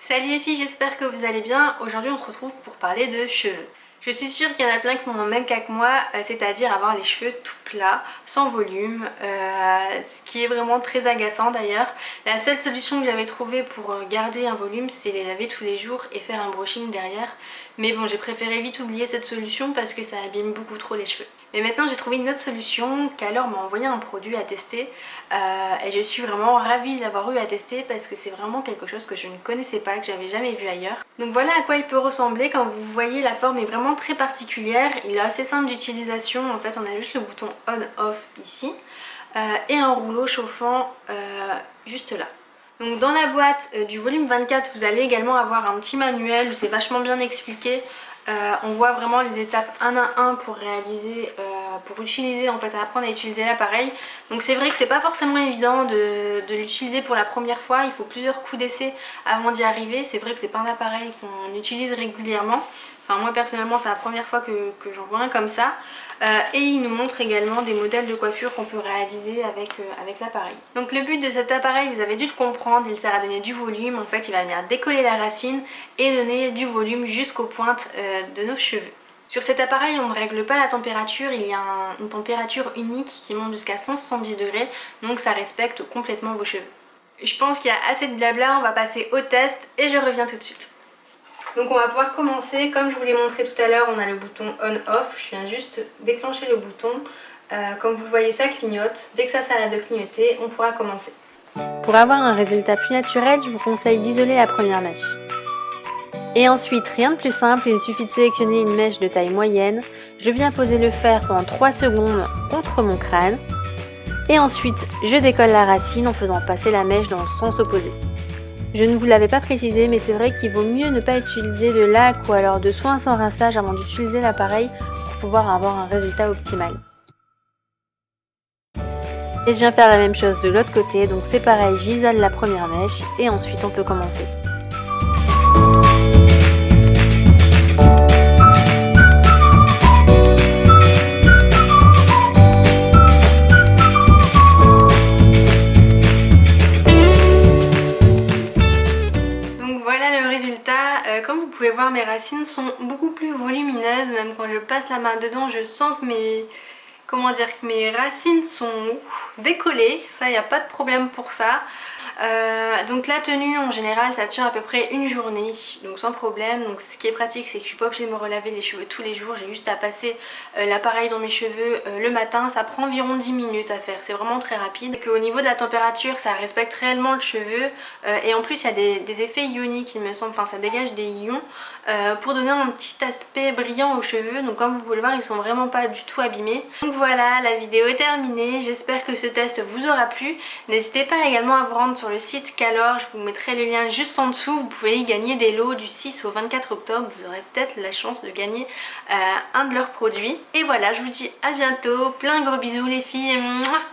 Salut les filles, j'espère que vous allez bien. Aujourd'hui on se retrouve pour parler de cheveux. Je suis sûre qu'il y en a plein qui sont dans le même cas que moi, c'est-à-dire avoir les cheveux tout plats, sans volume, ce qui est vraiment très agaçant d'ailleurs. La seule solution que j'avais trouvée pour garder un volume, c'est les laver tous les jours et faire un brushing derrière. Mais bon, j'ai préféré vite oublier cette solution parce que ça abîme beaucoup trop les cheveux. Mais maintenant j'ai trouvé une autre solution, qu'alors m'a envoyé un produit à tester et je suis vraiment ravie d'avoir eu à tester parce que c'est vraiment quelque chose que je ne connaissais pas, que j'avais jamais vu ailleurs. Donc voilà à quoi il peut ressembler. Comme vous voyez, la forme est vraiment très particulière, il est assez simple d'utilisation. En fait on a juste le bouton on-off ici et un rouleau chauffant juste là. Donc dans la boîte du volume 24 vous allez également avoir un petit manuel où c'est vachement bien expliqué. On voit vraiment les étapes un à un pour réaliser, pour utiliser en fait, apprendre à utiliser l'appareil. Donc c'est vrai que c'est pas forcément évident de l'utiliser pour la première fois, il faut plusieurs coups d'essai avant d'y arriver. C'est vrai que c'est pas un appareil qu'on utilise régulièrement. Enfin moi personnellement c'est la première fois que j'en vois un comme ça. Et il nous montre également des modèles de coiffure qu'on peut réaliser avec l'appareil. Donc le but de cet appareil, vous avez dû le comprendre, il sert à donner du volume. En fait il va venir décoller la racine et donner du volume jusqu'aux pointes de nos cheveux. Sur cet appareil on ne règle pas la température, il y a une température unique qui monte jusqu'à 170 degrés, donc ça respecte complètement vos cheveux. Je pense qu'il y a assez de blabla, on va passer au test et je reviens tout de suite. Donc on va pouvoir commencer, comme je vous l'ai montré tout à l'heure, on a le bouton on-off, je viens juste déclencher le bouton, comme vous le voyez ça clignote, dès que ça s'arrête de clignoter, on pourra commencer. Pour avoir un résultat plus naturel, je vous conseille d'isoler la première mèche. Et ensuite, rien de plus simple, il suffit de sélectionner une mèche de taille moyenne, je viens poser le fer pendant 3 secondes contre mon crâne, et ensuite je décolle la racine en faisant passer la mèche dans le sens opposé. Je ne vous l'avais pas précisé, mais c'est vrai qu'il vaut mieux ne pas utiliser de lac ou alors de soin sans rinçage avant d'utiliser l'appareil pour pouvoir avoir un résultat optimal. Et je viens faire la même chose de l'autre côté, donc c'est pareil, j'isole la première mèche et ensuite on peut commencer. Comme vous pouvez voir, mes racines sont beaucoup plus volumineuses, même quand je passe la main dedans je sens que mes racines sont décollées, ça il n'y a pas de problème pour ça. Donc la tenue en général ça tient à peu près une journée, donc sans problème. Donc ce qui est pratique c'est que je suis pas obligée de me relaver les cheveux tous les jours, j'ai juste à passer l'appareil dans mes cheveux le matin. Ça prend environ 10 minutes à faire, c'est vraiment très rapide. Au niveau de la température ça respecte réellement le cheveu et en plus il y a des effets ioniques il me semble, enfin ça dégage des ions pour donner un petit aspect brillant aux cheveux. Donc comme vous pouvez le voir ils sont vraiment pas du tout abîmés. Donc voilà, la vidéo est terminée, j'espère que ce test vous aura plu. N'hésitez pas également à vous rendre sur le site Calor, je vous mettrai le lien juste en dessous. Vous pouvez y gagner des lots du 6 au 24 octobre, vous aurez peut-être la chance de gagner un de leurs produits. Et voilà, je vous dis à bientôt, plein de gros bisous les filles. Mouah.